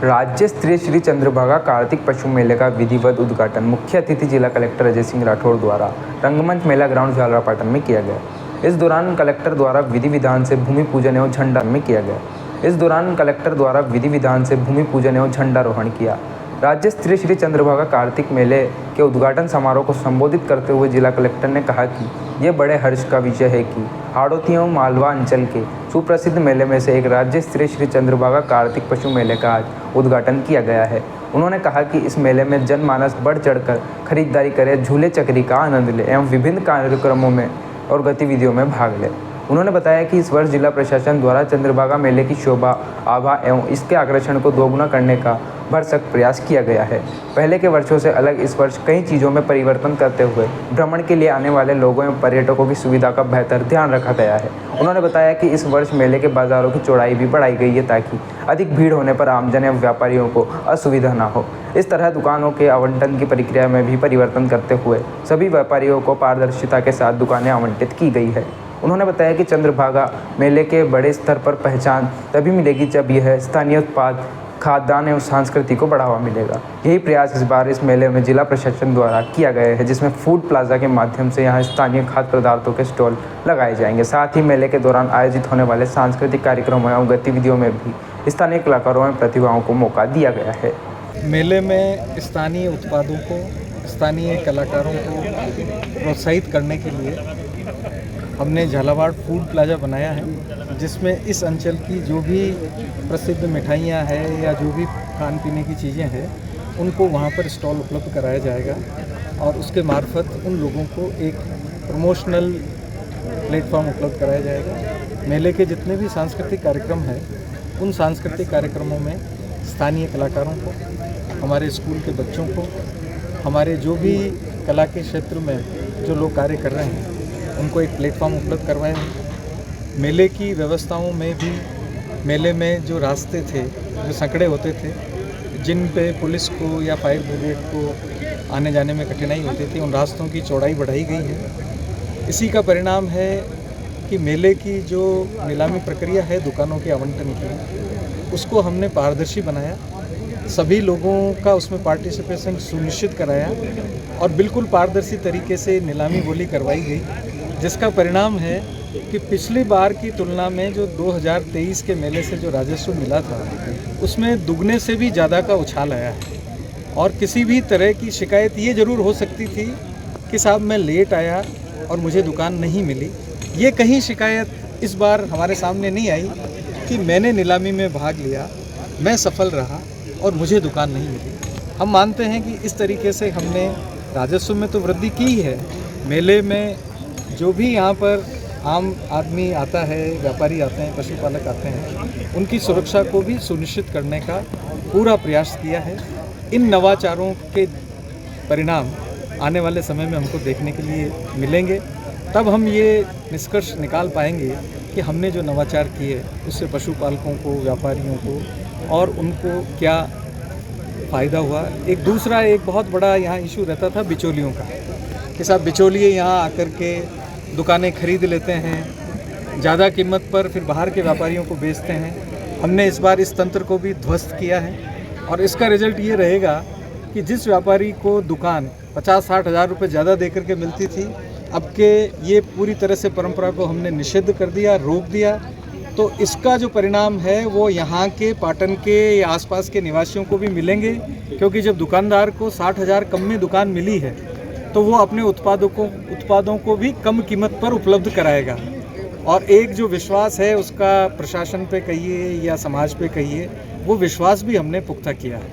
राज्य स्तरीय श्री चंद्रभागा कार्तिक पशु मेले का विधिवत उद्घाटन मुख्य अतिथि जिला कलेक्टर अजय सिंह राठौड़ द्वारा रंगमंच मेला ग्राउंड झालरापाटन में किया गया। इस दौरान कलेक्टर द्वारा विधि विधान से भूमि पूजन एवं झंडारोहण किया। राज्य स्तरीय श्री चंद्रभागा कार्तिक मेले के उद्घाटन समारोह को संबोधित करते हुए जिला कलेक्टर ने कहा कि यह बड़े हर्ष का विषय है कि हाड़ौती एवं मालवा अंचल के सुप्रसिद्ध मेले में से एक राज्य स्तरीय श्री चंद्रभागा कार्तिक पशु मेले का आज उद्घाटन किया गया है। उन्होंने कहा कि इस मेले में जनमानस बढ़ चढ़कर खरीदारी करे, झूले चक्री का आनंद ले एवं विभिन्न कार्यक्रमों में और गतिविधियों में भाग ले। उन्होंने बताया कि इस वर्ष जिला प्रशासन द्वारा चंद्रभागा मेले की शोभा आभा एवं इसके आकर्षण को दोगुना करने का भरसक प्रयास किया गया है। पहले के वर्षों से अलग इस वर्ष कई चीज़ों में परिवर्तन करते हुए भ्रमण के लिए आने वाले लोगों एवं पर्यटकों की सुविधा का बेहतर ध्यान रखा गया है। उन्होंने बताया कि इस वर्ष मेले के बाज़ारों की चौड़ाई भी बढ़ाई गई है ताकि अधिक भीड़ होने पर आमजन एवं व्यापारियों को असुविधा न हो। इस तरह दुकानों के आवंटन की प्रक्रिया में भी परिवर्तन करते हुए सभी व्यापारियों को पारदर्शिता के साथ दुकानें आवंटित की गई है। उन्होंने बताया कि चंद्रभागा मेले के बड़े स्तर पर पहचान तभी मिलेगी जब यह स्थानीय उत्पाद, खाद्यान्न एवं संस्कृति को बढ़ावा मिलेगा। यही प्रयास इस बार इस मेले में जिला प्रशासन द्वारा किया गया है, जिसमें फूड प्लाजा के माध्यम से यहां स्थानीय खाद्य पदार्थों के स्टॉल लगाए जाएंगे। साथ ही मेले के दौरान आयोजित होने वाले सांस्कृतिक कार्यक्रमों एवं गतिविधियों में भी स्थानीय कलाकारों एवं प्रतिभाओं को मौका दिया गया है। मेले में स्थानीय उत्पादों को, स्थानीय कलाकारों को प्रोत्साहित करने के लिए हमने झालावाड़ फूड प्लाजा बनाया है, जिसमें इस अंचल की जो भी प्रसिद्ध मिठाइयाँ हैं या जो भी खान पीने की चीज़ें हैं उनको वहाँ पर स्टॉल उपलब्ध कराया जाएगा और उसके मार्फत उन लोगों को एक प्रमोशनल प्लेटफॉर्म उपलब्ध कराया जाएगा। मेले के जितने भी सांस्कृतिक कार्यक्रम हैं उन सांस्कृतिक कार्यक्रमों में स्थानीय कलाकारों को, हमारे स्कूल के बच्चों को, हमारे जो भी कला के क्षेत्र में जो लोग कार्य कर रहे हैं उनको एक प्लेटफॉर्म उपलब्ध करवाए हैं। मेले की व्यवस्थाओं में भी मेले में जो रास्ते थे, जो संकड़े होते थे, जिन पे पुलिस को या फायर ब्रिगेड को आने जाने में कठिनाई होती थी, उन रास्तों की चौड़ाई बढ़ाई गई है। इसी का परिणाम है कि मेले की जो नीलामी प्रक्रिया है दुकानों के आवंटन की, उसको हमने पारदर्शी बनाया, सभी लोगों का उसमें पार्टिसिपेशन सुनिश्चित कराया और बिल्कुल पारदर्शी तरीके से नीलामी बोली करवाई गई, जिसका परिणाम है कि पिछली बार की तुलना में जो 2023 के मेले से जो राजस्व मिला था उसमें दुगने से भी ज़्यादा का उछाल आया है। और किसी भी तरह की शिकायत ये ज़रूर हो सकती थी कि साहब मैं लेट आया और मुझे दुकान नहीं मिली। ये कहीं शिकायत इस बार हमारे सामने नहीं आई कि मैंने नीलामी में भाग लिया, मैं सफल रहा और मुझे दुकान नहीं मिली। हम मानते हैं कि इस तरीके से हमने राजस्व में तो वृद्धि की है। मेले में जो भी यहाँ पर आम आदमी आता है, व्यापारी आते हैं, पशुपालक आते हैं, उनकी सुरक्षा को भी सुनिश्चित करने का पूरा प्रयास किया है। इन नवाचारों के परिणाम आने वाले समय में हमको देखने के लिए मिलेंगे, तब हम ये निष्कर्ष निकाल पाएंगे कि हमने जो नवाचार किए उससे पशुपालकों को, व्यापारियों को और उनको क्या फ़ायदा हुआ। एक दूसरा एक बहुत बड़ा यहाँ इशू रहता था बिचौलियों का, कि साहब बिचौलिए यहाँ आकर के दुकानें खरीद लेते हैं, ज़्यादा कीमत पर फिर बाहर के व्यापारियों को बेचते हैं। हमने इस बार इस तंत्र को भी ध्वस्त किया है और इसका रिजल्ट ये रहेगा कि जिस व्यापारी को दुकान 50-60 हज़ार रुपये ज़्यादा दे करके मिलती थी, अब के ये पूरी तरह से परंपरा को हमने निषिद्ध कर दिया, रोक दिया। तो इसका जो परिणाम है वो यहाँ के पाटन के या आसपास के निवासियों को भी मिलेंगे, क्योंकि जब दुकानदार को 60 हज़ार कम में दुकान मिली है तो वो अपने उत्पादों को भी कम कीमत पर उपलब्ध कराएगा। और एक जो विश्वास है उसका प्रशासन पे कहिए या समाज पे कहिए, वो विश्वास भी हमने पुख्ता किया है।